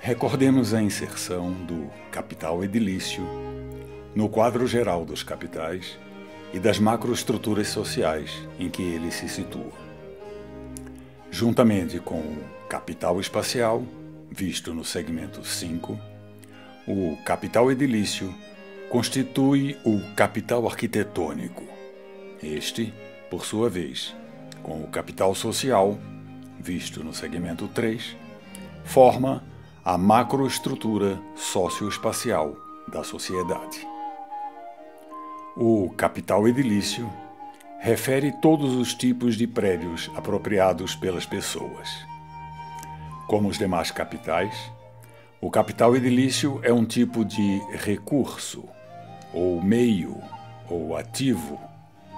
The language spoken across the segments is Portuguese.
Recordemos a inserção do capital edilício no quadro geral dos capitais e das macroestruturas sociais em que ele se situa. Juntamente com o capital espacial, visto no segmento 5, o capital edilício constitui o capital arquitetônico. Este, por sua vez, com o capital social, visto no segmento 3, forma a macroestrutura socioespacial da sociedade. O capital edilício refere todos os tipos de prédios apropriados pelas pessoas. Como os demais capitais, o capital edilício é um tipo de recurso, ou meio, ou ativo,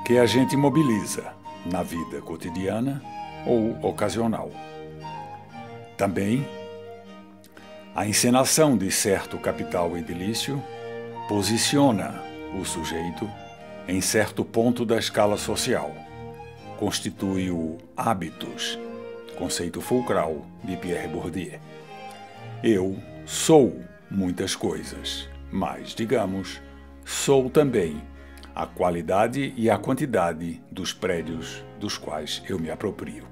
que a gente mobiliza na vida cotidiana ou ocasional. Também, a encenação de certo capital edilício posiciona o sujeito em certo ponto da escala social. Constitui o habitus, conceito fulcral de Pierre Bourdieu. Eu sou muitas coisas, mas, digamos, sou também a qualidade e a quantidade dos prédios dos quais eu me aproprio.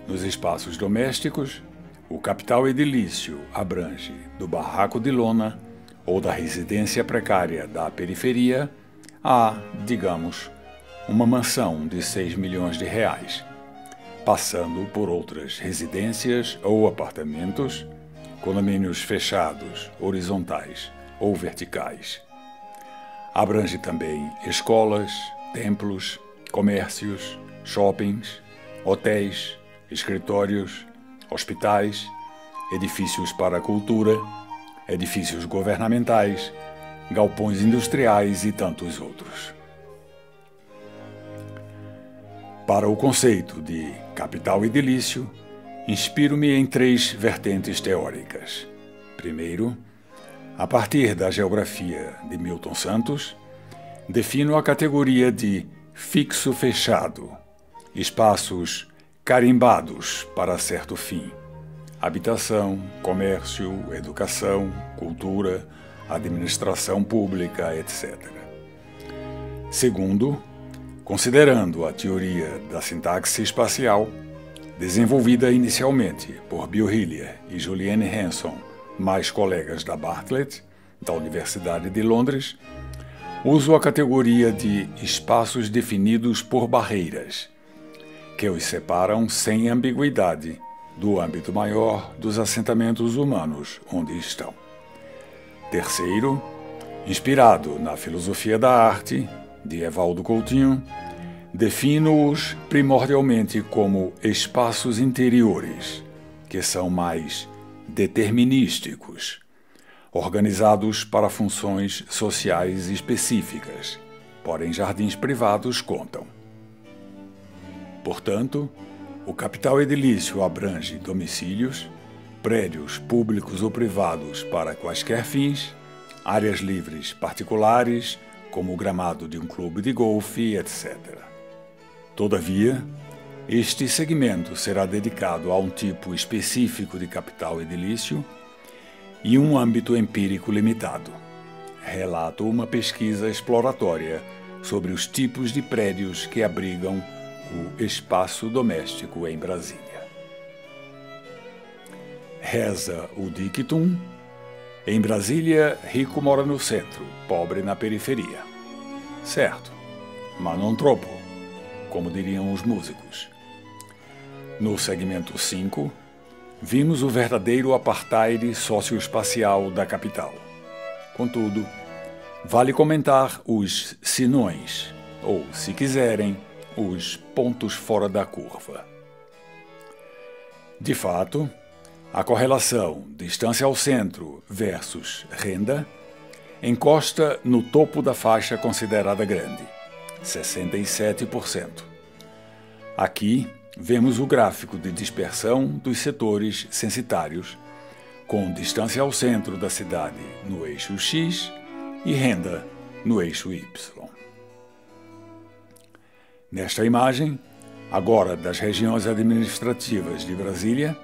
Nos espaços domésticos, o capital edilício abrange do barraco de lona ou da residência precária da periferia a, digamos, uma mansão de 6 milhões de reais, passando por outras residências ou apartamentos, condomínios fechados, horizontais ou verticais. Abrange também escolas, templos, comércios, shoppings, hotéis, escritórios, hospitais, edifícios para a cultura, edifícios governamentais, galpões industriais e tantos outros. Para o conceito de capital edilício, inspiro-me em 3 vertentes teóricas. Primeiro, a partir da geografia de Milton Santos, defino a categoria de fixo fechado, espaços carimbados para certo fim: habitação, comércio, educação, cultura, administração pública, etc. Segundo, considerando a teoria da sintaxe espacial, desenvolvida inicialmente por Bill Hillier e Juliane Hanson, mais colegas da Bartlett, da Universidade de Londres, uso a categoria de espaços definidos por barreiras, que os separam sem ambiguidade do âmbito maior dos assentamentos humanos onde estão. Terceiro, inspirado na filosofia da arte, de Evaldo Coutinho, defino-os primordialmente como espaços interiores, que são mais determinísticos, organizados para funções sociais específicas, porém jardins privados contam. Portanto, o capital edilício abrange domicílios, prédios públicos ou privados para quaisquer fins, áreas livres particulares, como o gramado de um clube de golfe, etc. Todavia, este segmento será dedicado a um tipo específico de capital edilício e um âmbito empírico limitado. Relato uma pesquisa exploratória sobre os tipos de prédios que abrigam o espaço doméstico em Brasília. Reza o dictum: em Brasília, rico mora no centro, pobre na periferia. Certo, mas non troppo, como diriam os músicos. No segmento 5, vimos o verdadeiro apartheid socioespacial da capital. Contudo, vale comentar os sinões, ou, se quiserem, os pontos fora da curva. De fato, a correlação distância ao centro versus renda encosta no topo da faixa considerada grande, 67%. Aqui vemos o gráfico de dispersão dos setores censitários, com distância ao centro da cidade no eixo X e renda no eixo Y. Nesta imagem, agora das regiões administrativas de Brasília,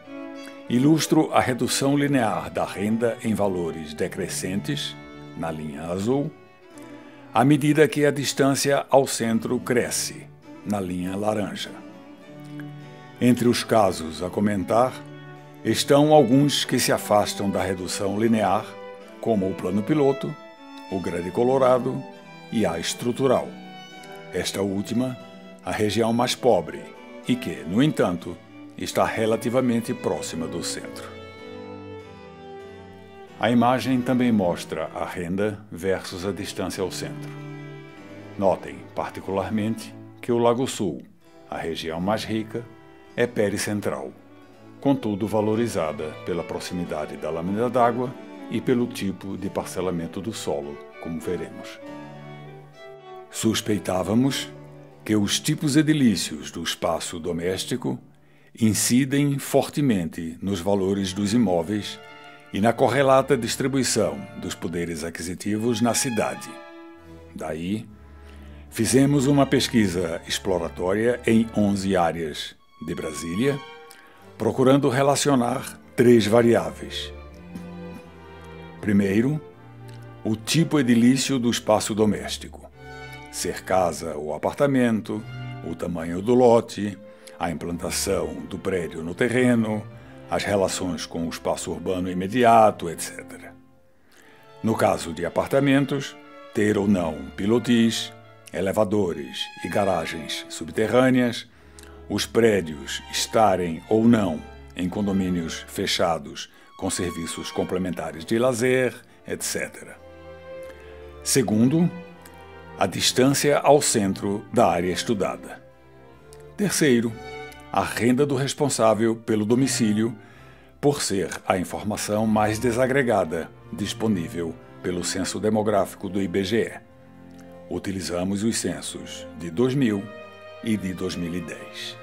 ilustro a redução linear da renda em valores decrescentes, na linha azul, à medida que a distância ao centro cresce, na linha laranja. Entre os casos a comentar, estão alguns que se afastam da redução linear, como o plano piloto, o grade colorado e a estrutural. Esta última, a região mais pobre e que, no entanto, está relativamente próxima do centro. A imagem também mostra a renda versus a distância ao centro. Notem, particularmente, que o Lago Sul, a região mais rica, é pericentral, contudo valorizada pela proximidade da lâmina d'água e pelo tipo de parcelamento do solo, como veremos. Suspeitávamos que os tipos edilícios do espaço doméstico incidem fortemente nos valores dos imóveis e na correlata distribuição dos poderes aquisitivos na cidade. Daí, fizemos uma pesquisa exploratória em 11 áreas de Brasília, procurando relacionar 3 variáveis. Primeiro, o tipo edilício do espaço doméstico, ser casa ou apartamento, o tamanho do lote, a implantação do prédio no terreno, as relações com o espaço urbano imediato, etc. No caso de apartamentos, ter ou não pilotis, elevadores e garagens subterrâneas, os prédios estarem ou não em condomínios fechados com serviços complementares de lazer, etc. Segundo, a distância ao centro da área estudada. Terceiro, a renda do responsável pelo domicílio, por ser a informação mais desagregada disponível pelo Censo Demográfico do IBGE. Utilizamos os censos de 2000 e de 2010.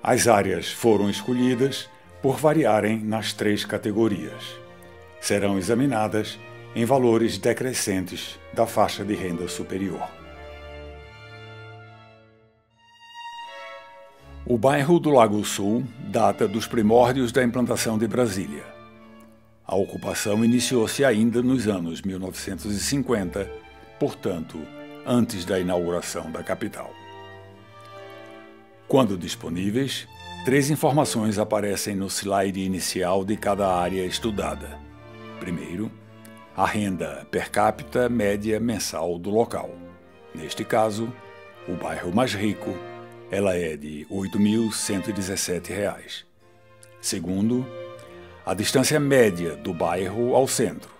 As áreas foram escolhidas por variarem nas 3 categorias. Serão examinadas em valores decrescentes da faixa de renda superior. O bairro do Lago Sul data dos primórdios da implantação de Brasília. A ocupação iniciou-se ainda nos anos 1950, portanto, antes da inauguração da capital. Quando disponíveis, 3 informações aparecem no slide inicial de cada área estudada. Primeiro, a renda per capita média mensal do local. Neste caso, o bairro mais rico, ela é de R$ 8.117. Segundo, a distância média do bairro ao centro,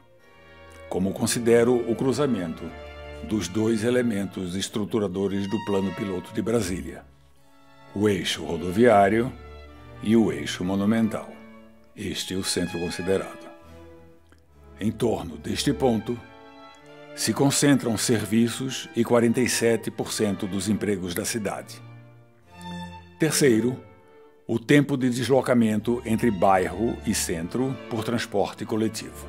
como considero o cruzamento dos 2 elementos estruturadores do plano piloto de Brasília, o eixo rodoviário e o eixo monumental. Este é o centro considerado. Em torno deste ponto, se concentram serviços e 47% dos empregos da cidade. Terceiro, o tempo de deslocamento entre bairro e centro por transporte coletivo.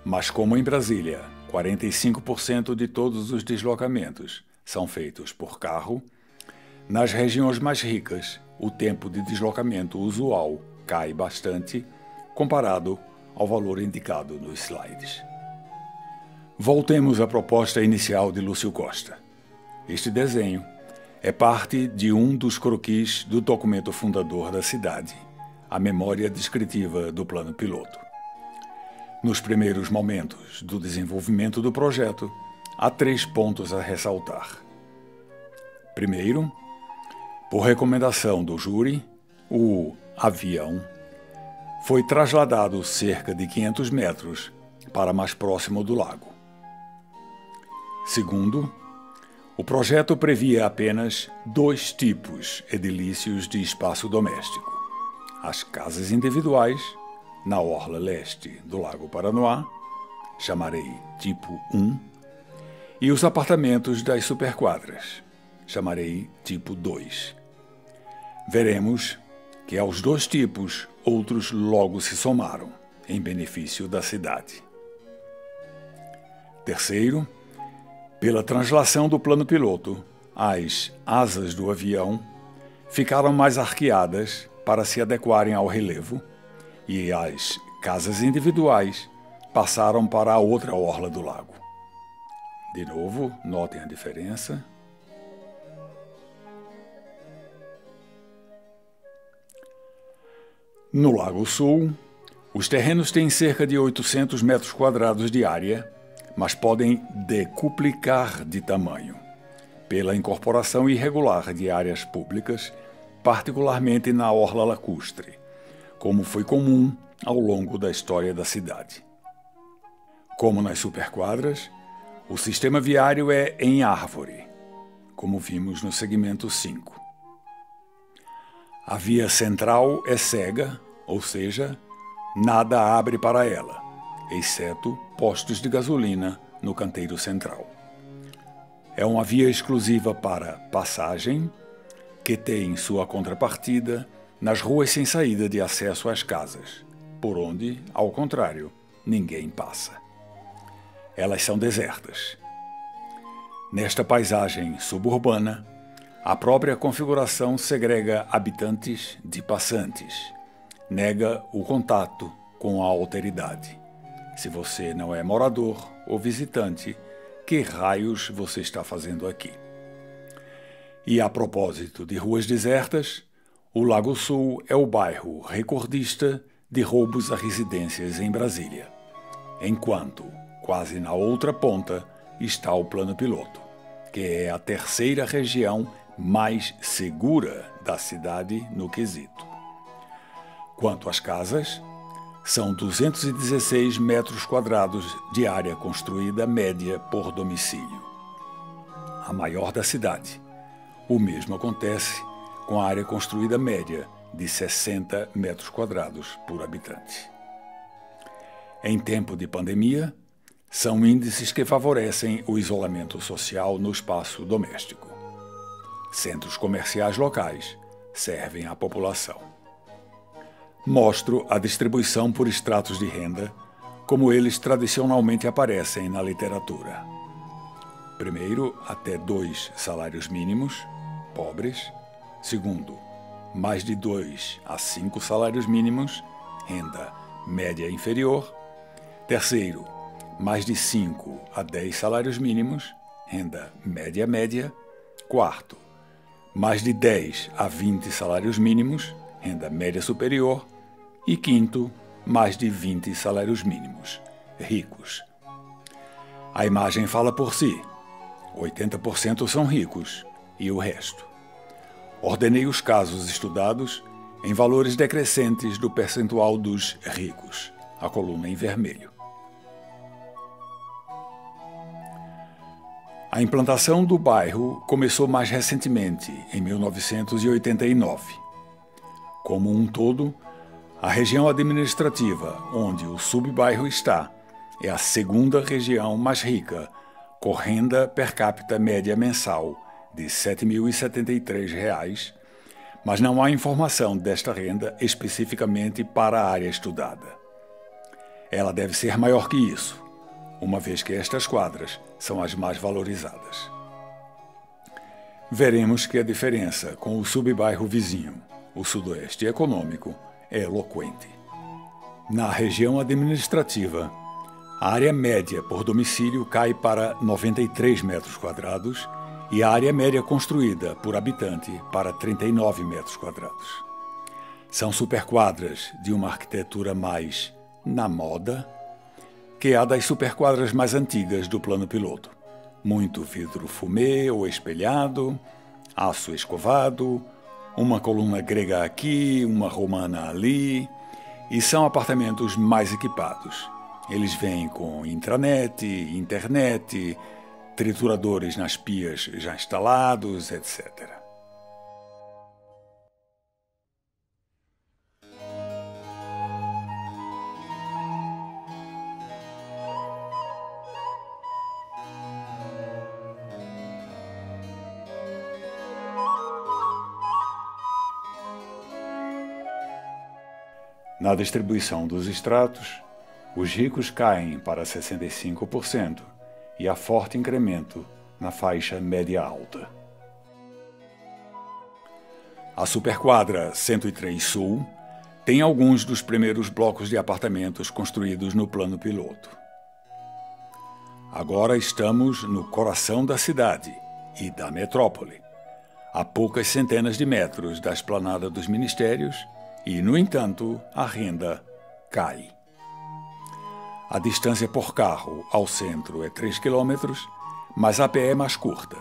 Mas como em Brasília, 45% de todos os deslocamentos são feitos por carro, nas regiões mais ricas, o tempo de deslocamento usual cai bastante comparado ao valor indicado nos slides. Voltemos à proposta inicial de Lúcio Costa. Este desenho é parte de um dos croquis do documento fundador da cidade, a memória descritiva do plano piloto. Nos primeiros momentos do desenvolvimento do projeto, há 3 pontos a ressaltar. Primeiro, por recomendação do júri, o avião foi trasladado cerca de 500 metros para mais próximo do lago. Segundo, o projeto previa apenas 2 tipos edilícios de espaço doméstico: as casas individuais, na orla leste do Lago Paranoá, chamarei tipo 1, e os apartamentos das superquadras, chamarei tipo 2. Veremos que aos 2 tipos, outros logo se somaram, em benefício da cidade. Terceiro, pela translação do plano piloto, as asas do avião ficaram mais arqueadas para se adequarem ao relevo, e as casas individuais passaram para a outra orla do lago. De novo, notem a diferença. No Lago Sul, os terrenos têm cerca de 800 metros quadrados de área, mas podem decuplicar de tamanho, pela incorporação irregular de áreas públicas, particularmente na orla lacustre, como foi comum ao longo da história da cidade. Como nas superquadras, o sistema viário é em árvore, como vimos no segmento 5. A via central é cega, ou seja, nada abre para ela, exceto postos de gasolina no canteiro central. É uma via exclusiva para passagem, que tem sua contrapartida nas ruas sem saída de acesso às casas, por onde, ao contrário, ninguém passa. Elas são desertas. Nesta paisagem suburbana, a própria configuração segrega habitantes de passantes, nega o contato com a alteridade. Se você não é morador ou visitante, que raios você está fazendo aqui? E a propósito de ruas desertas, o Lago Sul é o bairro recordista de roubos a residências em Brasília, enquanto, quase na outra ponta, está o Plano Piloto, que é a terceira região mais segura da cidade no quesito. Quanto às casas, são 216 metros quadrados de área construída média por domicílio, a maior da cidade. O mesmo acontece com a área construída média de 60 metros quadrados por habitante. Em tempo de pandemia, são índices que favorecem o isolamento social no espaço doméstico. Centros comerciais locais servem à população. Mostro a distribuição por estratos de renda, como eles tradicionalmente aparecem na literatura. Primeiro, até 2 salários mínimos, pobres. Segundo, mais de 2 a 5 salários mínimos, renda média inferior. Terceiro, mais de 5 a 10 salários mínimos, renda média-média. Quarto, mais de 10 a 20 salários mínimos, renda média superior. E quinto, mais de 20 salários mínimos, ricos. A imagem fala por si. 80% são ricos e o resto. Ordenei os casos estudados em valores decrescentes do percentual dos ricos, a coluna em vermelho. A implantação do bairro começou mais recentemente, em 1989. Como um todo, a região administrativa onde o subbairro está é a segunda região mais rica, com renda per capita média mensal de R$ 7.073, mas não há informação desta renda especificamente para a área estudada. Ela deve ser maior que isso, uma vez que estas quadras são as mais valorizadas. Veremos que a diferença com o subbairro vizinho, o Sudoeste Econômico, é eloquente. Na região administrativa, a área média por domicílio cai para 93 metros quadrados e a área média construída por habitante para 39 metros quadrados. São superquadras de uma arquitetura mais na moda que a das superquadras mais antigas do Plano Piloto. Muito vidro fumê ou espelhado, aço escovado, uma coluna grega aqui, uma romana ali, e são apartamentos mais equipados. Eles vêm com intranet, internet, trituradores nas pias já instalados, etc. Na distribuição dos estratos, os ricos caem para 65% e há forte incremento na faixa média-alta. A Superquadra 103 Sul tem alguns dos primeiros blocos de apartamentos construídos no plano piloto. Agora estamos no coração da cidade e da metrópole, a poucas centenas de metros da esplanada dos ministérios e, no entanto, a renda cai. A distância por carro ao centro é 3 quilômetros, mas a pé é mais curta.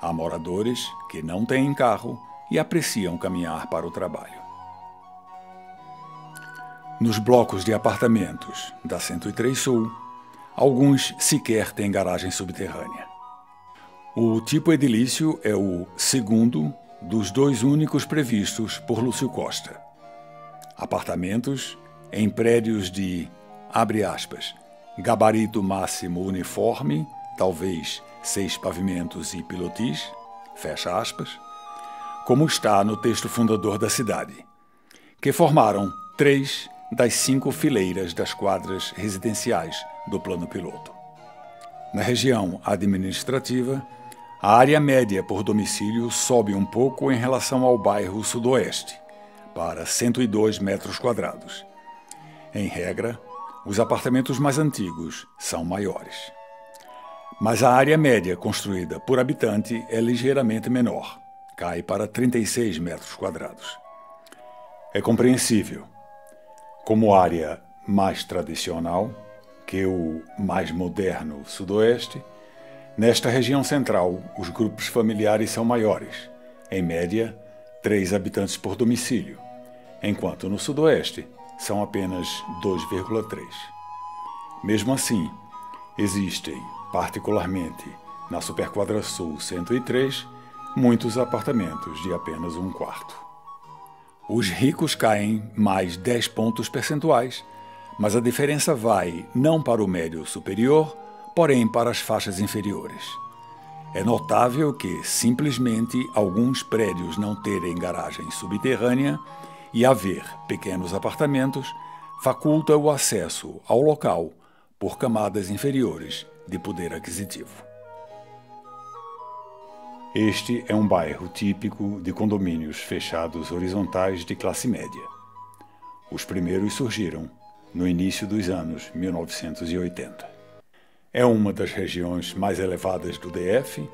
Há moradores que não têm carro e apreciam caminhar para o trabalho. Nos blocos de apartamentos da 103 Sul, alguns sequer têm garagem subterrânea. O tipo edilício é o segundo dos 2 únicos previstos por Lúcio Costa. Apartamentos em prédios de, abre aspas, gabarito máximo uniforme, talvez 6 pavimentos e pilotis, fecha aspas, como está no texto fundador da cidade, que formaram 3 das 5 fileiras das quadras residenciais do plano piloto. Na região administrativa, a área média por domicílio sobe um pouco em relação ao bairro Sudoeste, para 102 metros quadrados. Em regra, os apartamentos mais antigos são maiores. Mas a área média construída por habitante é ligeiramente menor, cai para 36 metros quadrados. É compreensível. Como área mais tradicional que o mais moderno Sudoeste, nesta região central os grupos familiares são maiores, em média 3 habitantes por domicílio, enquanto no Sudoeste são apenas 2,3. Mesmo assim, existem, particularmente na Superquadra Sul 103, muitos apartamentos de apenas 1 quarto. Os ricos caem mais 10 pontos percentuais, mas a diferença vai não para o médio superior, porém para as faixas inferiores. É notável que, simplesmente, alguns prédios não terem garagem subterrânea e haver pequenos apartamentos faculta o acesso ao local por camadas inferiores de poder aquisitivo. Este é um bairro típico de condomínios fechados horizontais de classe média. Os primeiros surgiram no início dos anos 1980. É uma das regiões mais elevadas do DF,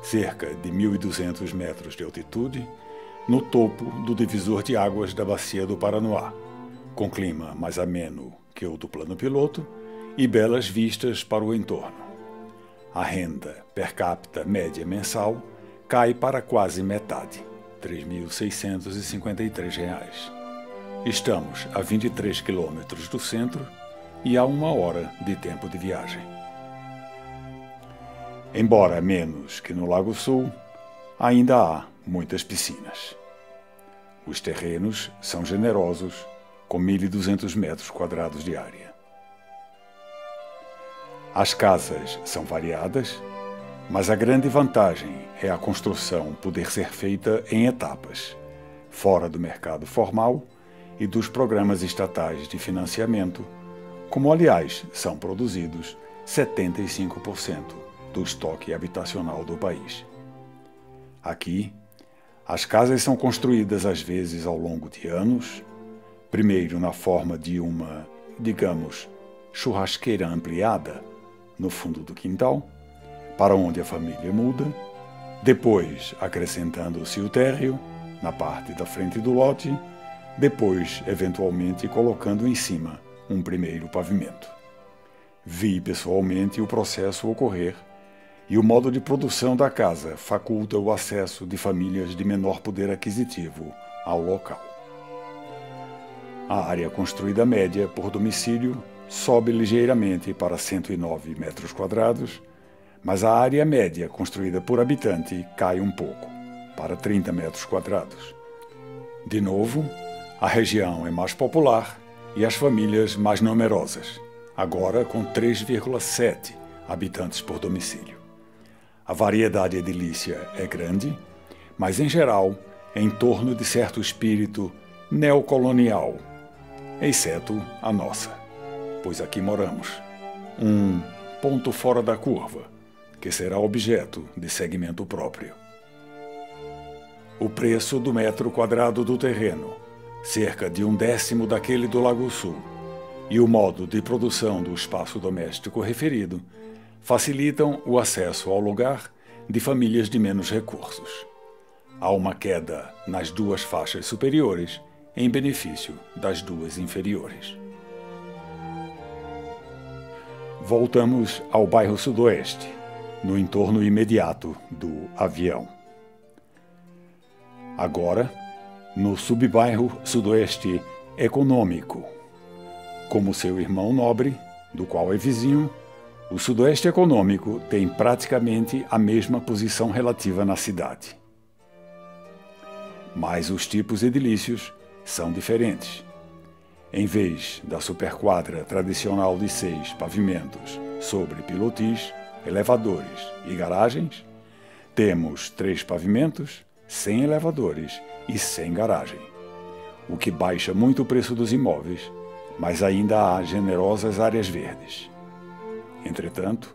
cerca de 1.200 metros de altitude, no topo do divisor de águas da Bacia do Paranoá, com clima mais ameno que o do plano piloto e belas vistas para o entorno. A renda per capita média mensal cai para quase metade, R$ 3.653. Estamos a 23 quilômetros do centro e a 1 hora de tempo de viagem. Embora menos que no Lago Sul, ainda há muitas piscinas. Os terrenos são generosos, com 1.200 metros quadrados de área. As casas são variadas, mas a grande vantagem é a construção poder ser feita em etapas, fora do mercado formal e dos programas estatais de financiamento, como, aliás, são produzidos 75% do estoque habitacional do país. Aqui, as casas são construídas às vezes ao longo de anos, primeiro na forma de uma, digamos, churrasqueira ampliada no fundo do quintal, para onde a família muda, depois acrescentando-se o térreo na parte da frente do lote, depois eventualmente colocando em cima um primeiro pavimento. Vi pessoalmente o processo ocorrer e o modo de produção da casa faculta o acesso de famílias de menor poder aquisitivo ao local. A área construída média por domicílio sobe ligeiramente para 109 metros quadrados, mas a área média construída por habitante cai um pouco, para 30 metros quadrados. De novo, a região é mais popular e as famílias mais numerosas, agora com 3,7 habitantes por domicílio. A variedade edilícia é grande, mas em geral em torno de certo espírito neocolonial, exceto a nossa, pois aqui moramos, um ponto fora da curva, que será objeto de segmento próprio. o preço do metro quadrado do terreno, cerca de 1/10 daquele do Lago Sul, e o modo de produção do espaço doméstico referido facilitam o acesso ao lugar de famílias de menos recursos. Há uma queda nas duas faixas superiores em benefício das duas inferiores. Voltamos ao bairro Sudoeste, no entorno imediato do Avião. Agora, no subbairro Sudoeste Econômico. Como seu irmão nobre, do qual é vizinho, o Sudoeste Econômico tem praticamente a mesma posição relativa na cidade. Mas os tipos edilícios são diferentes. Em vez da superquadra tradicional de 6 pavimentos sobre pilotis, elevadores e garagens, temos 3 pavimentos, sem elevadores e sem garagem, o que baixa muito o preço dos imóveis, mas ainda há generosas áreas verdes. Entretanto,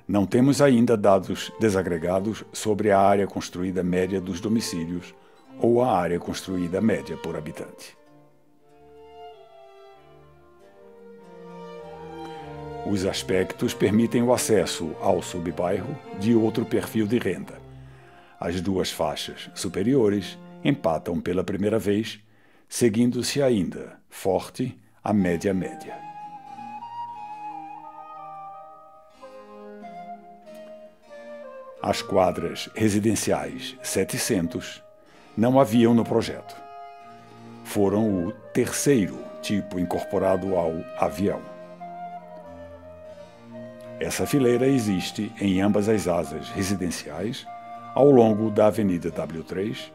não temos ainda dados desagregados sobre a área construída média dos domicílios ou a área construída média por habitante. Os aspectos permitem o acesso ao subbairro de outro perfil de renda. As duas faixas superiores empatam pela primeira vez, seguindo-se ainda forte a média-média. As quadras residenciais 700 não haviam no projeto. Foram o terceiro tipo incorporado ao Avião. Essa fileira existe em ambas as asas residenciais ao longo da Avenida W3,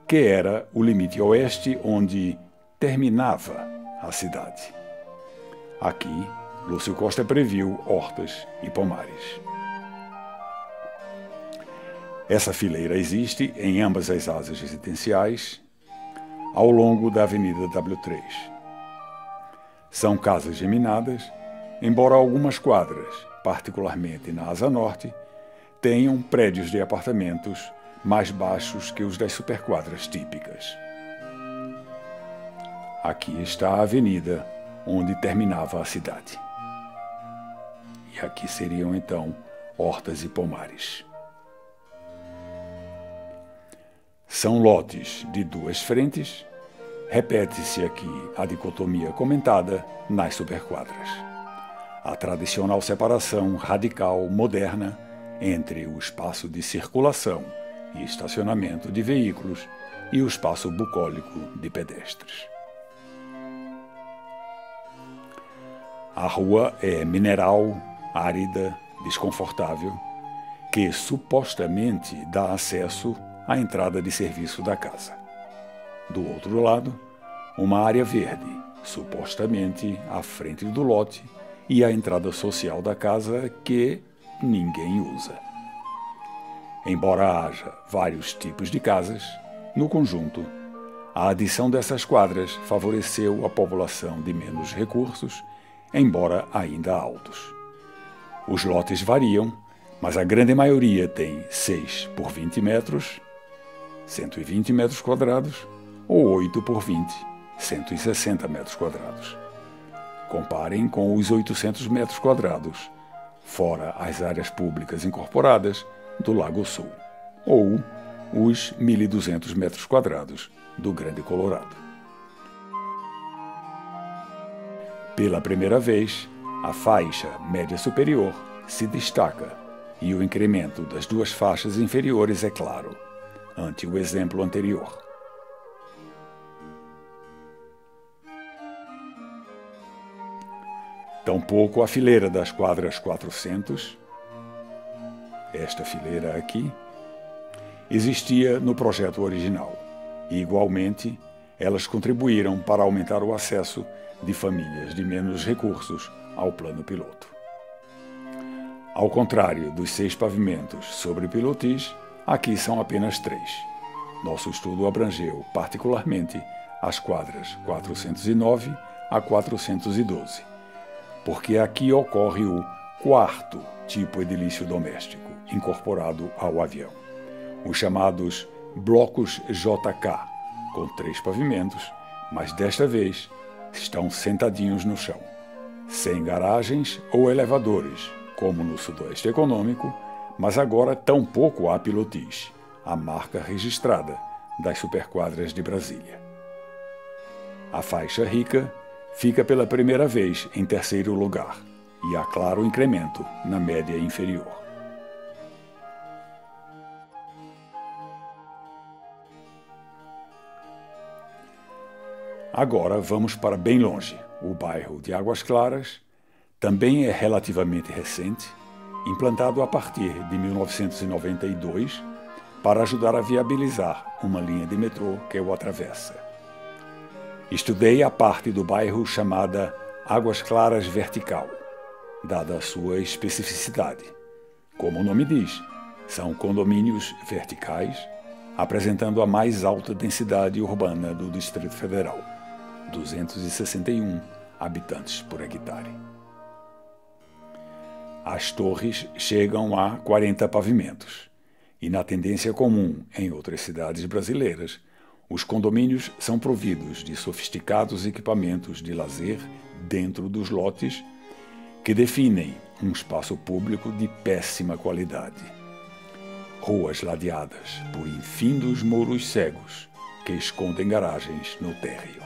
que era o limite oeste onde terminava a cidade. Aqui, Lúcio Costa previu hortas e pomares. Essa fileira existe em ambas as asas residenciais ao longo da Avenida W3. São casas geminadas, embora algumas quadras, particularmente na asa norte, tenham prédios de apartamentos mais baixos que os das superquadras típicas. Aqui está a avenida onde terminava a cidade. E aqui seriam, então, hortas e pomares. São lotes de duas frentes. Repete-se aqui a dicotomia comentada nas superquadras. A tradicional separação radical moderna entre o espaço de circulação e estacionamento de veículos e o espaço bucólico de pedestres. A rua é mineral, árida, desconfortável, que supostamente dá acesso à entrada de serviço da casa. Do outro lado, uma área verde, supostamente à frente do lote, e a entrada social da casa que ninguém usa. Embora haja vários tipos de casas, no conjunto, a adição dessas quadras favoreceu a população de menos recursos, embora ainda altos. Os lotes variam, mas a grande maioria tem 6 por 20 metros, 120 metros quadrados, ou 8 por 20, 160 metros quadrados. Comparem com os 800 metros quadrados, fora as áreas públicas incorporadas, do Lago Sul, ou os 1.200 metros quadrados do Grande Colorado. Pela primeira vez, a faixa média superior se destaca e o incremento das duas faixas inferiores é claro, ante o exemplo anterior. Tampouco a fileira das quadras 400, esta fileira aqui, existia no projeto original e, igualmente, elas contribuíram para aumentar o acesso de famílias de menos recursos ao plano piloto. Ao contrário dos 6 pavimentos sobre pilotis, aqui são apenas 3. Nosso estudo abrangeu, particularmente, as quadras 409 a 412, porque aqui ocorre o 4º tipo edilício doméstico, incorporado ao Avião, os chamados blocos JK, com 3 pavimentos, mas desta vez estão sentadinhos no chão, sem garagens ou elevadores, como no Sudoeste Econômico, mas agora tampouco há pilotis, a marca registrada das superquadras de Brasília. A faixa rica fica pela primeira vez em terceiro lugar e há claro incremento na média inferior. Agora vamos para bem longe. O bairro de Águas Claras também é relativamente recente, implantado a partir de 1992 para ajudar a viabilizar uma linha de metrô que o atravessa. Estudei a parte do bairro chamada Águas Claras Vertical, dada a sua especificidade. Como o nome diz, são condomínios verticais, apresentando a mais alta densidade urbana do Distrito Federal, 261 habitantes por hectare. As torres chegam a 40 pavimentos, e na tendência comum em outras cidades brasileiras, os condomínios são providos de sofisticados equipamentos de lazer dentro dos lotes que definem um espaço público de péssima qualidade. Ruas ladeadas por infindos muros cegos que escondem garagens no térreo.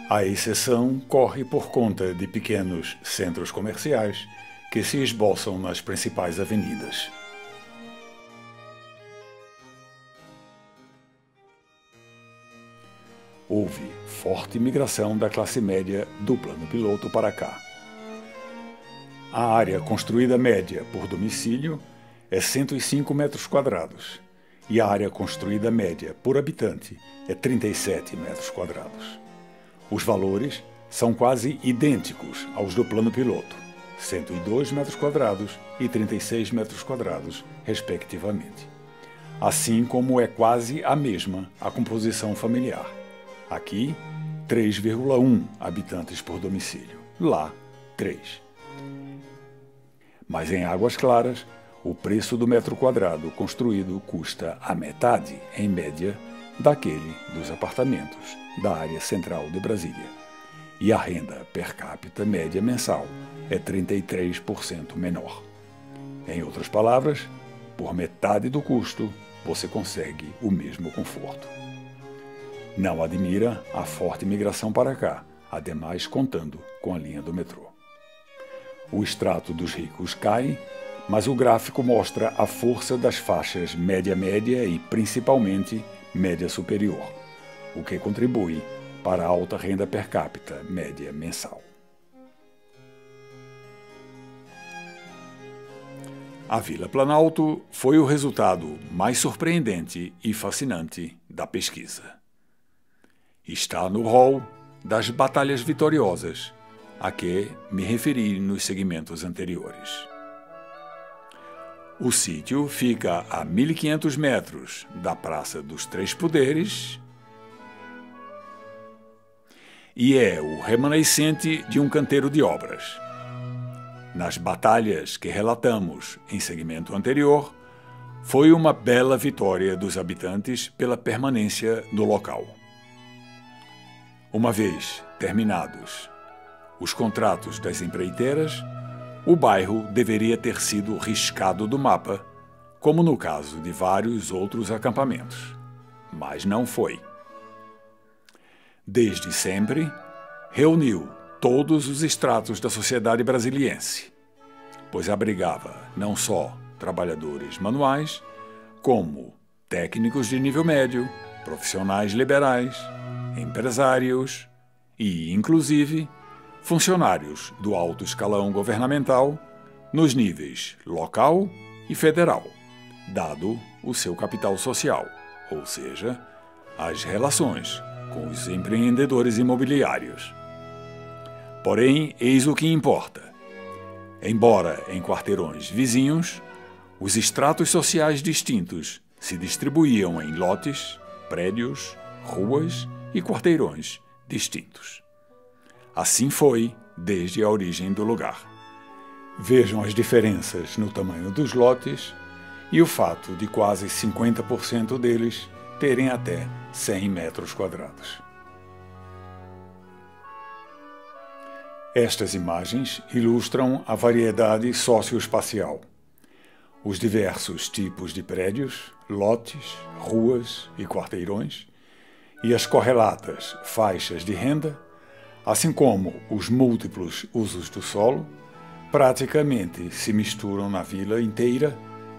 A exceção corre por conta de pequenos centros comerciais que se esboçam nas principais avenidas. Houve forte migração da classe média do plano piloto para cá. A área construída média por domicílio é 105 metros quadrados e a área construída média por habitante é 37 metros quadrados. Os valores são quase idênticos aos do plano piloto, 102 metros quadrados e 36 metros quadrados, respectivamente. Assim como é quase a mesma a composição familiar. Aqui, 3,1 habitantes por domicílio. Lá, 3. Mas em Águas Claras, o preço do metro quadrado construído custa a metade, em média, daquele dos apartamentos da área central de Brasília. E a renda per capita média mensal é 33% menor. Em outras palavras, por metade do custo, você consegue o mesmo conforto. Não admira a forte migração para cá, ademais contando com a linha do metrô. O extrato dos ricos cai, mas o gráfico mostra a força das faixas média-média e, principalmente, média superior, o que contribui para a alta renda per capita média mensal. A Vila Planalto foi o resultado mais surpreendente e fascinante da pesquisa. Está no rol das batalhas vitoriosas a que me referi nos segmentos anteriores. O sítio fica a 1.500 metros da Praça dos Três Poderes e é o remanescente de um canteiro de obras. Nas batalhas que relatamos em segmento anterior, foi uma bela vitória dos habitantes pela permanência no local. Uma vez terminados os contratos das empreiteiras, o bairro deveria ter sido riscado do mapa, como no caso de vários outros acampamentos, mas não foi. Desde sempre, reuniu todos os estratos da sociedade brasiliense, pois abrigava não só trabalhadores manuais, como técnicos de nível médio, profissionais liberais, empresários e, inclusive, funcionários do alto escalão governamental nos níveis local e federal, dado o seu capital social, ou seja, as relações com os empreendedores imobiliários. Porém, eis o que importa. Embora em quarteirões vizinhos, os estratos sociais distintos se distribuíam em lotes, prédios, ruas e quarteirões distintos. Assim foi desde a origem do lugar. Vejam as diferenças no tamanho dos lotes e o fato de quase 50% deles terem até 100 metros quadrados. Estas imagens ilustram a variedade socioespacial, os diversos tipos de prédios, lotes, ruas e quarteirões, e as correlatas faixas de renda, assim como os múltiplos usos do solo, praticamente se misturam na vila inteira,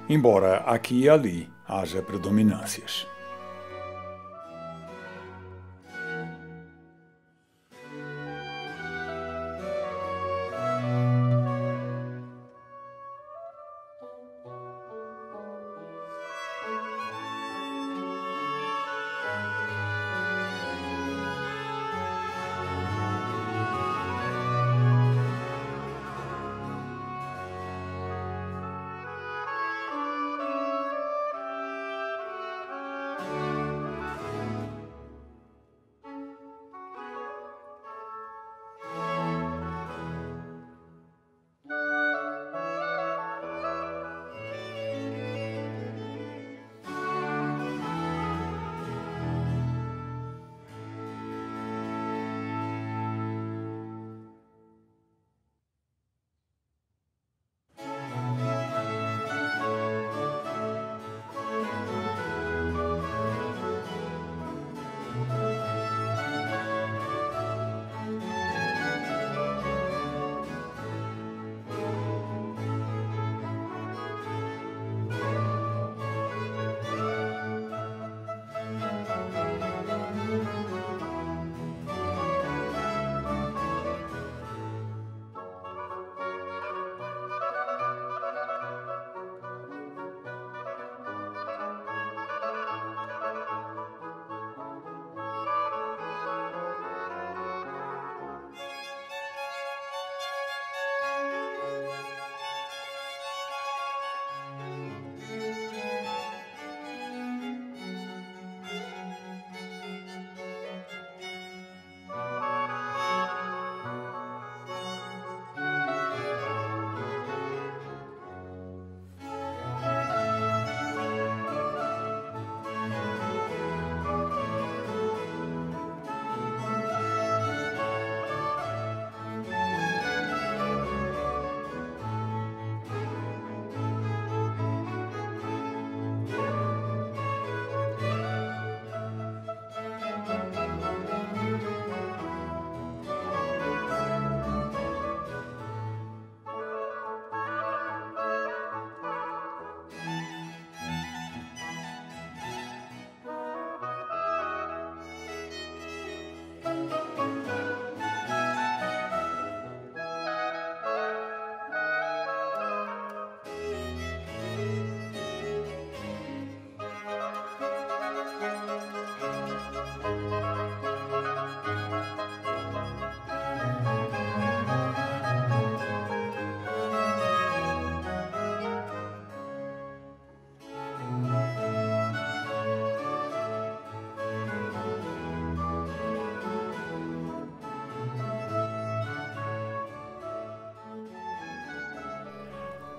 embora aqui e ali haja predominâncias.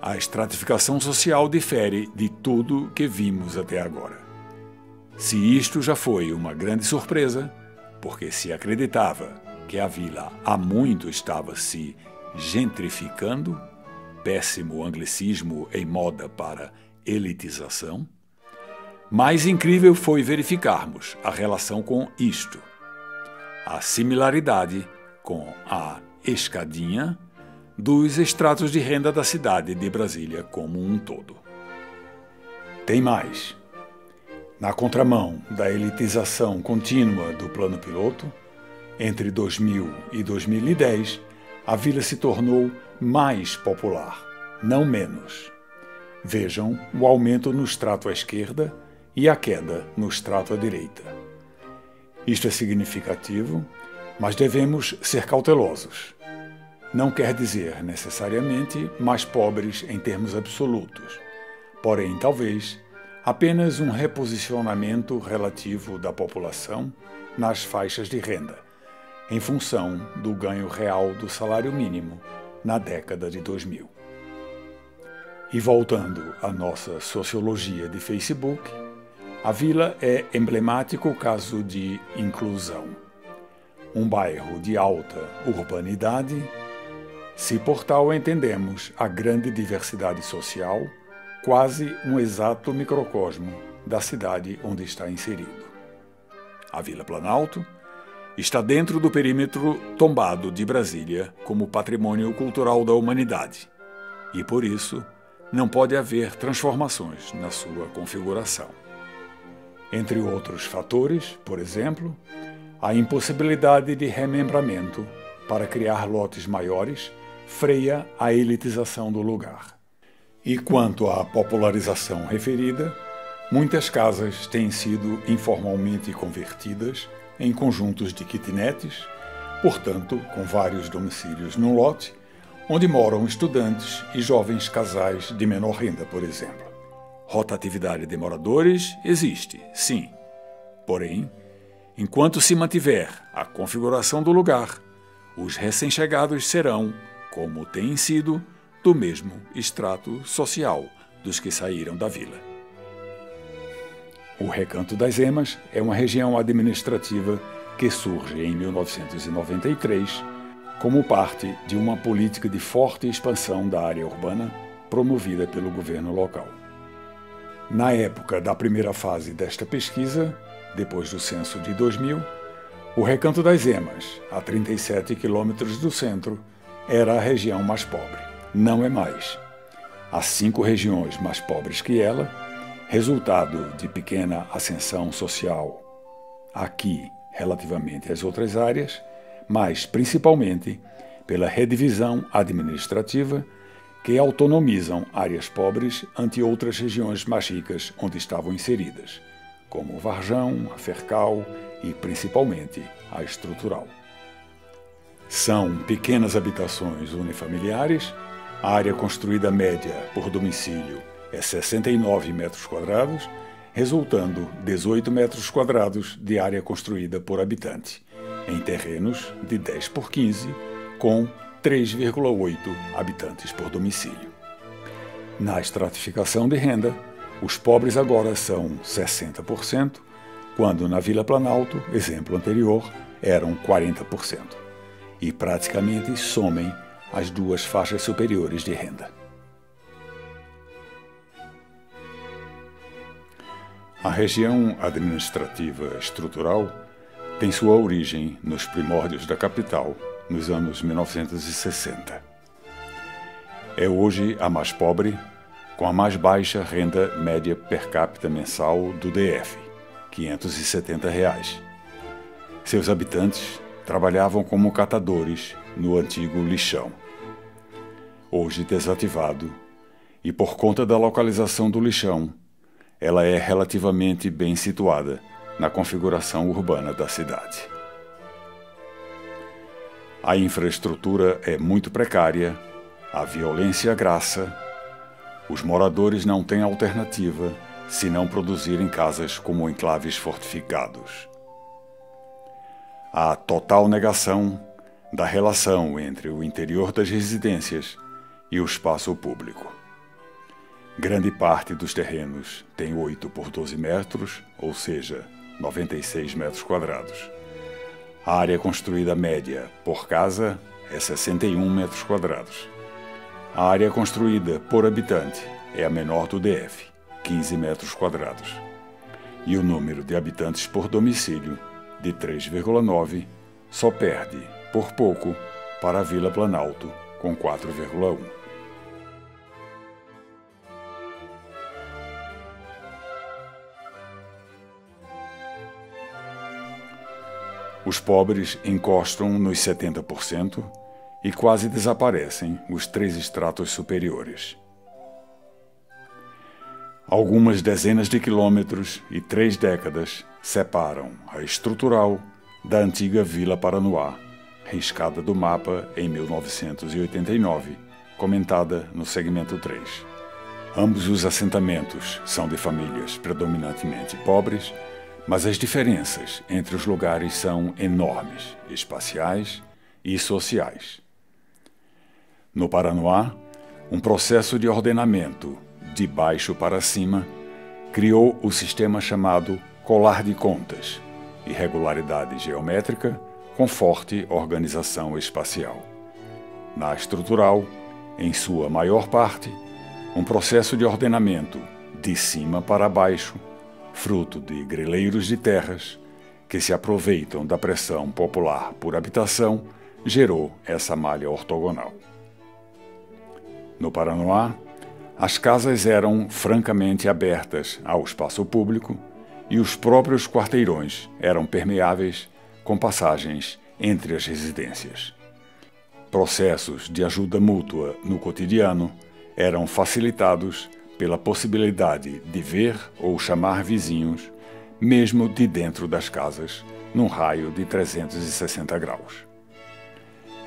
A estratificação social difere de tudo que vimos até agora. Se isto já foi uma grande surpresa, porque se acreditava que a vila há muito estava se gentrificando, péssimo anglicismo em moda para elitização, mais incrível foi verificarmos a relação com isto, a similaridade com a escadinha dos estratos de renda da cidade de Brasília como um todo. Tem mais. Na contramão da elitização contínua do plano piloto, entre 2000 e 2010, a vila se tornou mais popular, não menos. Vejam o aumento no extrato à esquerda e a queda no extrato à direita. Isto é significativo, mas devemos ser cautelosos. Não quer dizer necessariamente mais pobres em termos absolutos, porém, talvez, apenas um reposicionamento relativo da população nas faixas de renda, em função do ganho real do salário mínimo na década de 2000. E voltando à nossa sociologia de Facebook, A vila é emblemático caso de inclusão. Um bairro de alta urbanidade, se por tal entendemos a grande diversidade social, quase um exato microcosmo da cidade onde está inserido. A Vila Planalto está dentro do perímetro tombado de Brasília como patrimônio cultural da humanidade e, por isso, não pode haver transformações na sua configuração. Entre outros fatores, por exemplo, a impossibilidade de remembramento para criar lotes maiores freia a elitização do lugar. E quanto à popularização referida, muitas casas têm sido informalmente convertidas em conjuntos de kitnets, portanto, com vários domicílios no lote, onde moram estudantes e jovens casais de menor renda, por exemplo. Rotatividade de moradores existe, sim. Porém, enquanto se mantiver a configuração do lugar, os recém-chegados serão, como têm sido, do mesmo extrato social dos que saíram da vila. O Recanto das Emas é uma região administrativa que surge em 1993 como parte de uma política de forte expansão da área urbana promovida pelo governo local. Na época da primeira fase desta pesquisa, depois do censo de 2000, o Recanto das Emas, a 37 quilômetros do centro, era a região mais pobre. Não é mais. Há 5 regiões mais pobres que ela, resultado de pequena ascensão social aqui relativamente às outras áreas, mas principalmente pela redivisão administrativa que autonomizam áreas pobres ante outras regiões mais ricas onde estavam inseridas, como o Varjão, a Fercal e, principalmente, a Estrutural. São pequenas habitações unifamiliares, a área construída média por domicílio é 69 metros quadrados, resultando 18 metros quadrados de área construída por habitante, em terrenos de 10 por 15, com 3,8 habitantes por domicílio. Na estratificação de renda, os pobres agora são 60%, quando na Vila Planalto, exemplo anterior, eram 40%, e praticamente somem as duas faixas superiores de renda. A região administrativa estrutural tem sua origem nos primórdios da capital, nos anos 1960. É hoje a mais pobre, com a mais baixa renda média per capita mensal do DF, R$ 570. Seus habitantes trabalhavam como catadores no antigo lixão, hoje desativado, e por conta da localização do lixão, ela é relativamente bem situada na configuração urbana da cidade. A infraestrutura é muito precária, a violência graça, os moradores não têm alternativa se não produzirem casas como enclaves fortificados. Há total negação da relação entre o interior das residências e o espaço público. Grande parte dos terrenos tem 8 por 12 metros, ou seja, 96 metros quadrados. A área construída média por casa é 61 metros quadrados. A área construída por habitante é a menor do DF, 15 metros quadrados. E o número de habitantes por domicílio, de 3,9, só perde, por pouco, para a Vila Planalto, com 4,1. Os pobres encostam nos 70% e quase desaparecem os 3 estratos superiores. Algumas dezenas de quilômetros e 3 décadas separam a Estrutural da antiga Vila Paranoá, riscada do mapa em 1989, comentada no segmento 3. Ambos os assentamentos são de famílias predominantemente pobres, mas as diferenças entre os lugares são enormes, espaciais e sociais. No Paranoá, um processo de ordenamento de baixo para cima criou o sistema chamado colar de contas, irregularidade geométrica com forte organização espacial. Na estrutural, em sua maior parte, um processo de ordenamento de cima para baixo, fruto de greleiros de terras que se aproveitam da pressão popular por habitação, gerou essa malha ortogonal. No Paranoá, as casas eram francamente abertas ao espaço público e os próprios quarteirões eram permeáveis com passagens entre as residências. Processos de ajuda mútua no cotidiano eram facilitados pela possibilidade de ver ou chamar vizinhos, mesmo de dentro das casas, num raio de 360 graus.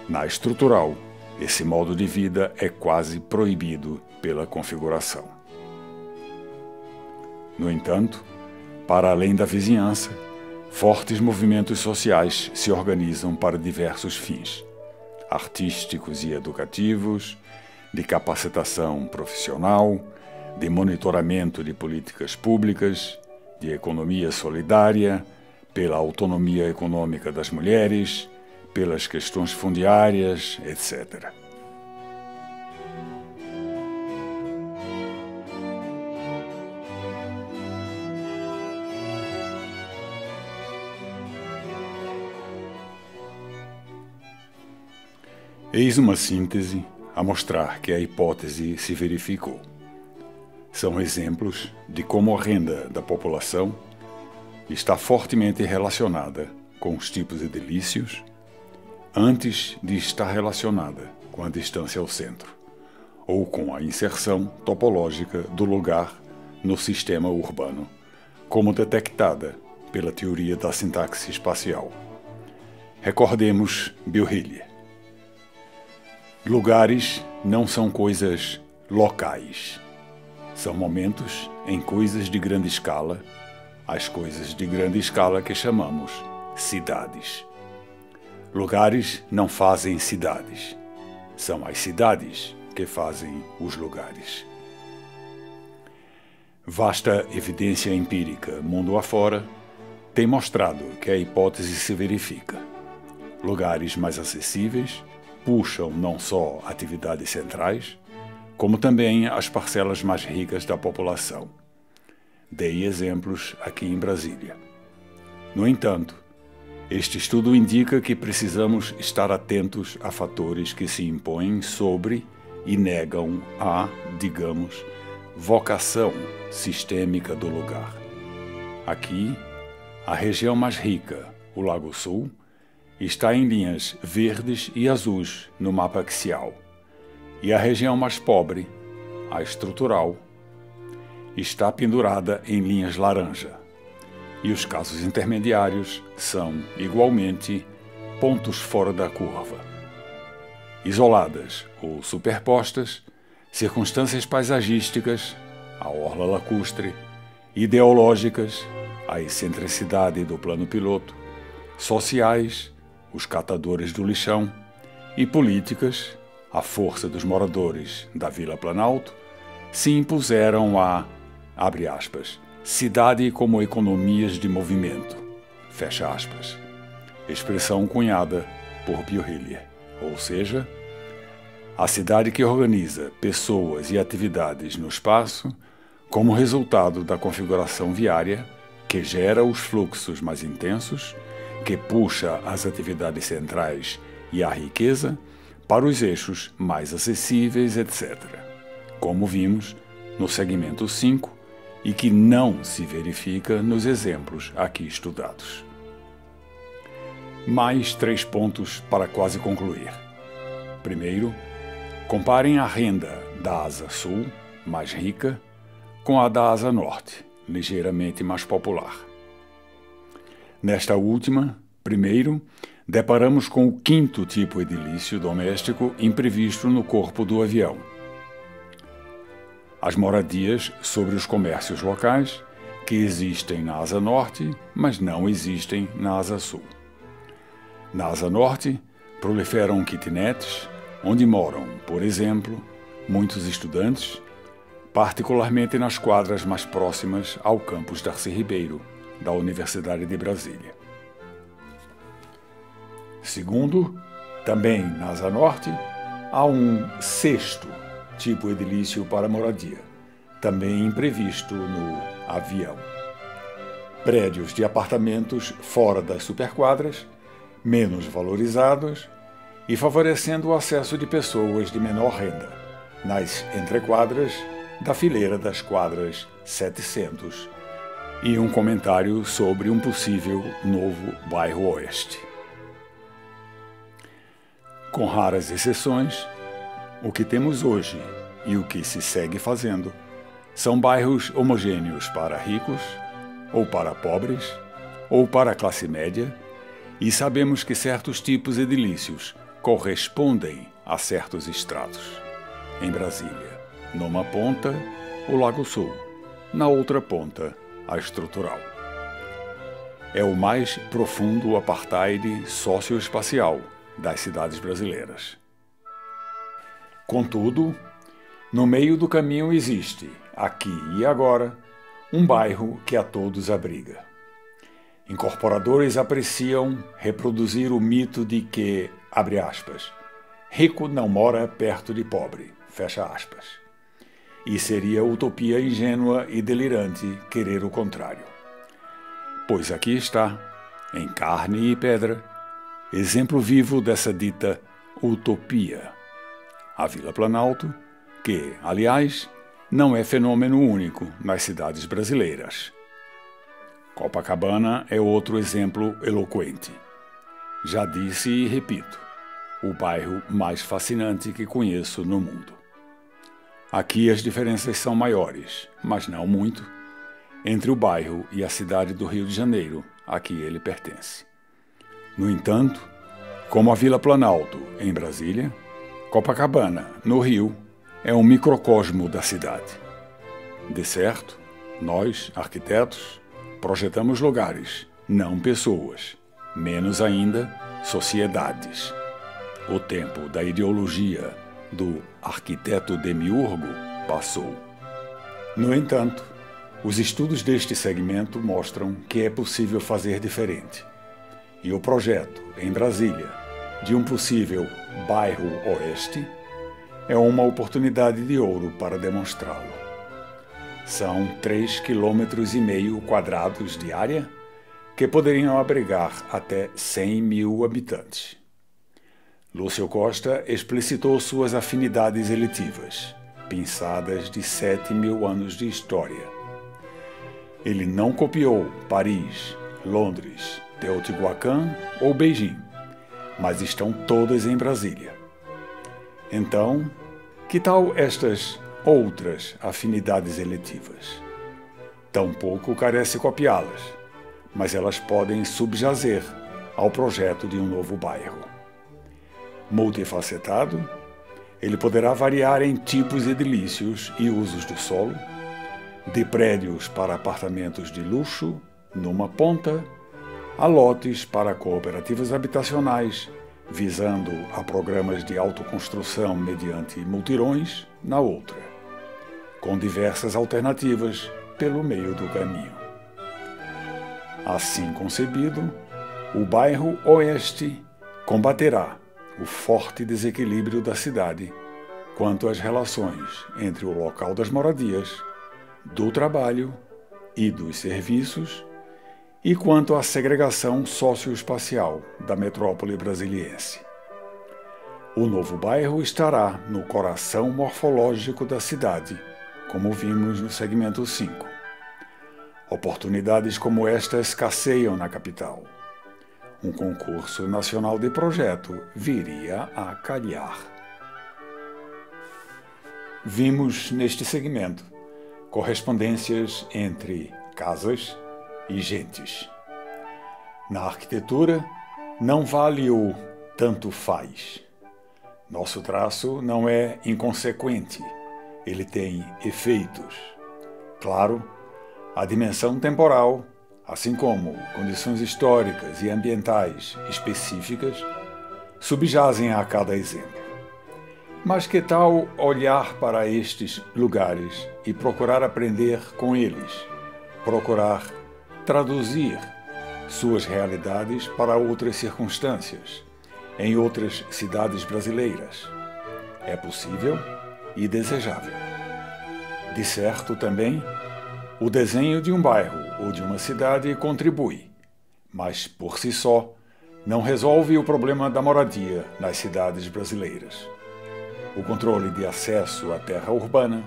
Na estrutural, esse modo de vida é quase proibido pela configuração. No entanto, para além da vizinhança, fortes movimentos sociais se organizam para diversos fins, artísticos e educativos, de capacitação profissional, de monitoramento de políticas públicas, de economia solidária, pela autonomia econômica das mulheres, pelas questões fundiárias, etc. Eis uma síntese a mostrar que a hipótese se verificou. São exemplos de como a renda da população está fortemente relacionada com os tipos edilícios, antes de estar relacionada com a distância ao centro, ou com a inserção topológica do lugar no sistema urbano, como detectada pela teoria da sintaxe espacial. Recordemos Bill. Lugares não são coisas locais. São momentos em coisas de grande escala, as coisas de grande escala que chamamos cidades. Lugares não fazem cidades. São as cidades que fazem os lugares. Vasta evidência empírica mundo afora tem mostrado que a hipótese se verifica. Lugares mais acessíveis puxam não só atividades centrais, como também as parcelas mais ricas da população. Dei exemplos aqui em Brasília. No entanto, este estudo indica que precisamos estar atentos a fatores que se impõem sobre e negam a, digamos, vocação sistêmica do lugar. Aqui, a região mais rica, o Lago Sul, está em linhas verdes e azuis no mapa axial, e a região mais pobre, a estrutural, está pendurada em linhas laranja, e os casos intermediários são, igualmente, pontos fora da curva. Isoladas ou superpostas, circunstâncias paisagísticas, a orla lacustre, ideológicas, a excentricidade do plano piloto, sociais, os catadores do lixão, e políticas, a força dos moradores da Vila Planalto, se impuseram a, abre aspas, cidade como economias de movimento, fecha aspas, expressão cunhada por Bill, ou seja, a cidade que organiza pessoas e atividades no espaço como resultado da configuração viária que gera os fluxos mais intensos, que puxa as atividades centrais e a riqueza para os eixos mais acessíveis, etc., como vimos no segmento 5 e que não se verifica nos exemplos aqui estudados. Mais 3 pontos para quase concluir. Primeiro, comparem a renda da asa sul, mais rica, com a da asa norte, ligeiramente mais popular. Nesta última, primeiro, deparamos com o quinto tipo edilício doméstico imprevisto no corpo do avião. As moradias sobre os comércios locais, que existem na asa norte, mas não existem na asa sul. Na asa norte, proliferam kitnets, onde moram, por exemplo, muitos estudantes, particularmente nas quadras mais próximas ao campus Darcy Ribeiro, da Universidade de Brasília. Segundo, também na Asa Norte, há um sexto tipo edilício para moradia, também imprevisto no avião. Prédios de apartamentos fora das superquadras, menos valorizados e favorecendo o acesso de pessoas de menor renda, nas entrequadras da fileira das quadras 700, e um comentário sobre um possível novo bairro Oeste. Com raras exceções, o que temos hoje e o que se segue fazendo são bairros homogêneos para ricos, ou para pobres, ou para a classe média, e sabemos que certos tipos edilícios correspondem a certos estratos. Em Brasília, numa ponta, o Lago Sul, na outra ponta, a Estrutural. É o mais profundo apartheid socioespacial das cidades brasileiras. Contudo, no meio do caminho existe, aqui e agora, um bairro que a todos abriga. Incorporadores apreciam reproduzir o mito de que, abre aspas, rico não mora perto de pobre, fecha aspas. E seria utopia ingênua e delirante querer o contrário. Pois aqui está, em carne e pedra, exemplo vivo dessa dita utopia. A Vila Planalto, que, aliás, não é fenômeno único nas cidades brasileiras. Copacabana é outro exemplo eloquente. Já disse e repito, o bairro mais fascinante que conheço no mundo. Aqui as diferenças são maiores, mas não muito, entre o bairro e a cidade do Rio de Janeiro, a que ele pertence. No entanto, como a Vila Planalto, em Brasília, Copacabana, no Rio, é um microcosmo da cidade. De certo, nós, arquitetos, projetamos lugares, não pessoas, menos ainda sociedades. O tempo da ideologia do arquiteto demiurgo passou. No entanto, os estudos deste segmento mostram que é possível fazer diferente. E o projeto, em Brasília, de um possível bairro Oeste, é uma oportunidade de ouro para demonstrá-lo. São 3,5 km² de área que poderiam abrigar até 100 mil habitantes. Lúcio Costa explicitou suas afinidades eletivas, pinçadas de 7.000 anos de história. Ele não copiou Paris, Londres, Teotihuacan ou Beijing, mas estão todas em Brasília. Então, que tal estas outras afinidades eletivas? Tampouco carece copiá-las, mas elas podem subjazer ao projeto de um novo bairro. Multifacetado, ele poderá variar em tipos edilícios e usos do solo, de prédios para apartamentos de luxo, numa ponta, a lotes para cooperativas habitacionais, visando a programas de autoconstrução mediante multirões, na outra, com diversas alternativas pelo meio do caminho. Assim concebido, o bairro Oeste combaterá o forte desequilíbrio da cidade quanto às relações entre o local das moradias, do trabalho e dos serviços e quanto à segregação socioespacial da metrópole brasiliense. O novo bairro estará no coração morfológico da cidade, como vimos no segmento 5. Oportunidades como esta escasseiam na capital. Um concurso nacional de projeto viria a calhar. Vimos neste segmento correspondências entre casas e gentes. Na arquitetura, não vale o tanto faz. Nosso traço não é inconsequente, ele tem efeitos. Claro, a dimensão temporal, assim como condições históricas e ambientais específicas, subjazem a cada exemplo. Mas que tal olhar para estes lugares e procurar aprender com eles, procurar traduzir suas realidades para outras circunstâncias, em outras cidades brasileiras? É possível e desejável. De certo, também, o desenho de um bairro ou de uma cidade contribui, mas, por si só, não resolve o problema da moradia nas cidades brasileiras. O controle de acesso à terra urbana,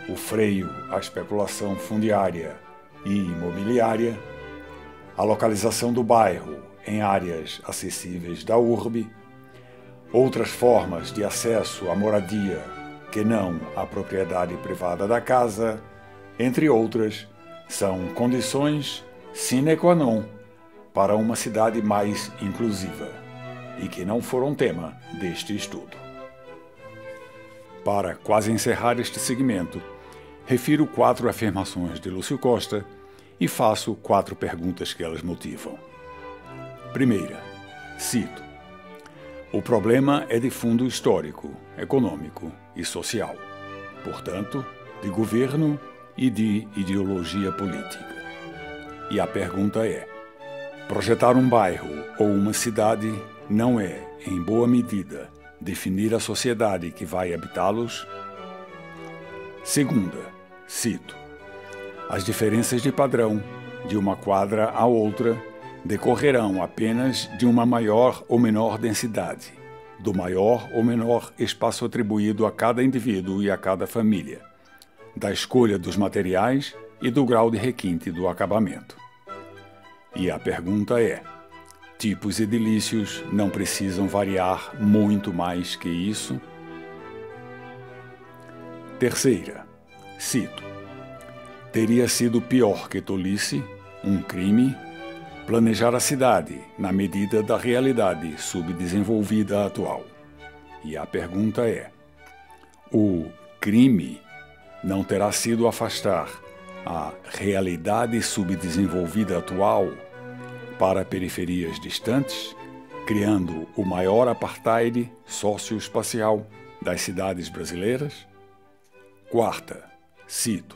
o freio à especulação fundiária e imobiliária, a localização do bairro em áreas acessíveis da urbe, outras formas de acesso à moradia que não à propriedade privada da casa, entre outras, são condições sine qua non para uma cidade mais inclusiva e que não foram tema deste estudo. Para quase encerrar este segmento, refiro 4 afirmações de Lúcio Costa e faço 4 perguntas que elas motivam. Primeira, cito: o problema é de fundo histórico, econômico e social, portanto, de governo e de ideologia política. E a pergunta é: projetar um bairro ou uma cidade não é, em boa medida, definir a sociedade que vai habitá-los? Segunda, cito: as diferenças de padrão de uma quadra a outra decorrerão apenas de uma maior ou menor densidade, do maior ou menor espaço atribuído a cada indivíduo e a cada família, da escolha dos materiais e do grau de requinte do acabamento. E a pergunta é: tipos edilícios não precisam variar muito mais que isso? Terceira, cito: teria sido pior que tolice, um crime, planejar a cidade na medida da realidade subdesenvolvida atual. E a pergunta é: o crime não terá sido afastar a realidade subdesenvolvida atual para periferias distantes, criando o maior apartheid socioespacial das cidades brasileiras? Quarta, cito: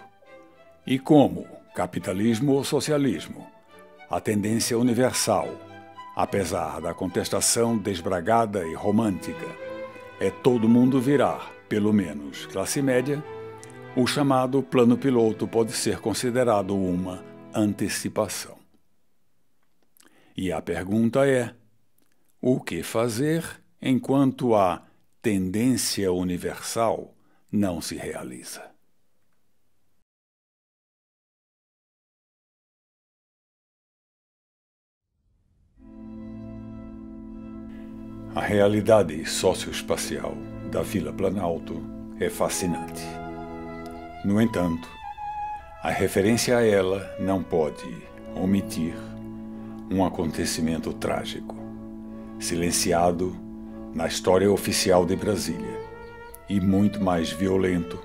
e como, capitalismo ou socialismo, a tendência universal, apesar da contestação desbragada e romântica, é todo mundo virar, pelo menos classe média, o chamado plano piloto pode ser considerado uma antecipação. E a pergunta é: o que fazer enquanto a tendência universal não se realiza? A realidade socioespacial da Vila Planalto é fascinante. No entanto, a referência a ela não pode omitir um acontecimento trágico, silenciado na história oficial de Brasília e muito mais violento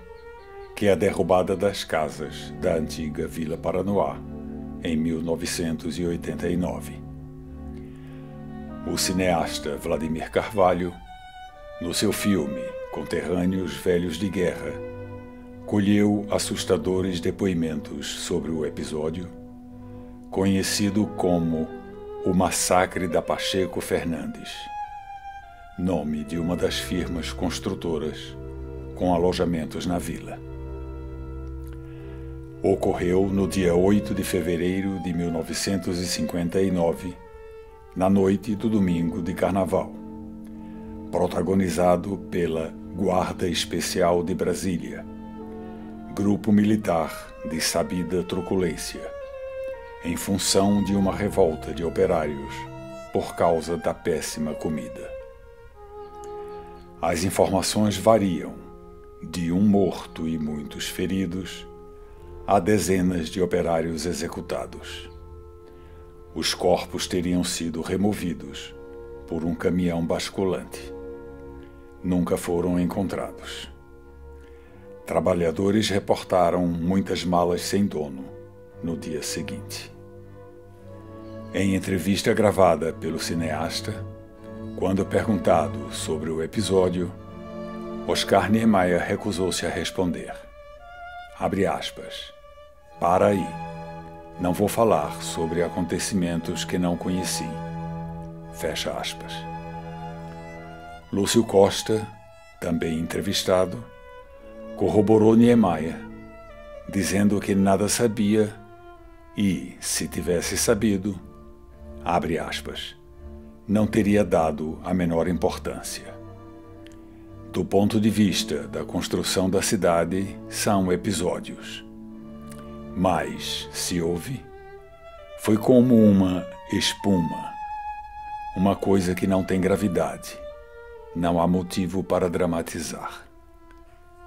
que a derrubada das casas da antiga Vila Paranoá em 1989. O cineasta Vladimir Carvalho, no seu filme Conterrâneos Velhos de Guerra, colheu assustadores depoimentos sobre o episódio, conhecido como o Massacre da Pacheco Fernandes, nome de uma das firmas construtoras com alojamentos na vila. Ocorreu no dia 8 de fevereiro de 1959, na noite do domingo de Carnaval, protagonizado pela Guarda Especial de Brasília, grupo militar de sabida truculência, em função de uma revolta de operários por causa da péssima comida. As informações variam de um morto e muitos feridos a dezenas de operários executados. Os corpos teriam sido removidos por um caminhão basculante. Nunca foram encontrados. Trabalhadores reportaram muitas malas sem dono no dia seguinte. Em entrevista gravada pelo cineasta, quando perguntado sobre o episódio, Oscar Niemeyer recusou-se a responder. Abre aspas. Para aí. Não vou falar sobre acontecimentos que não conheci. Fecha aspas. Lúcio Costa, também entrevistado, corroborou Niemeyer, dizendo que nada sabia e, se tivesse sabido, abre aspas, não teria dado a menor importância. Do ponto de vista da construção da cidade, são episódios. Mas, se houve, foi como uma espuma, uma coisa que não tem gravidade. Não há motivo para dramatizar.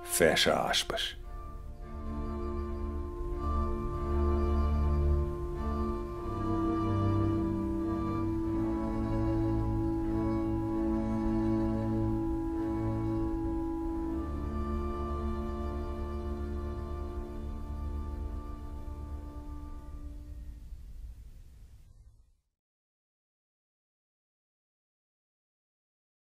Fecha aspas.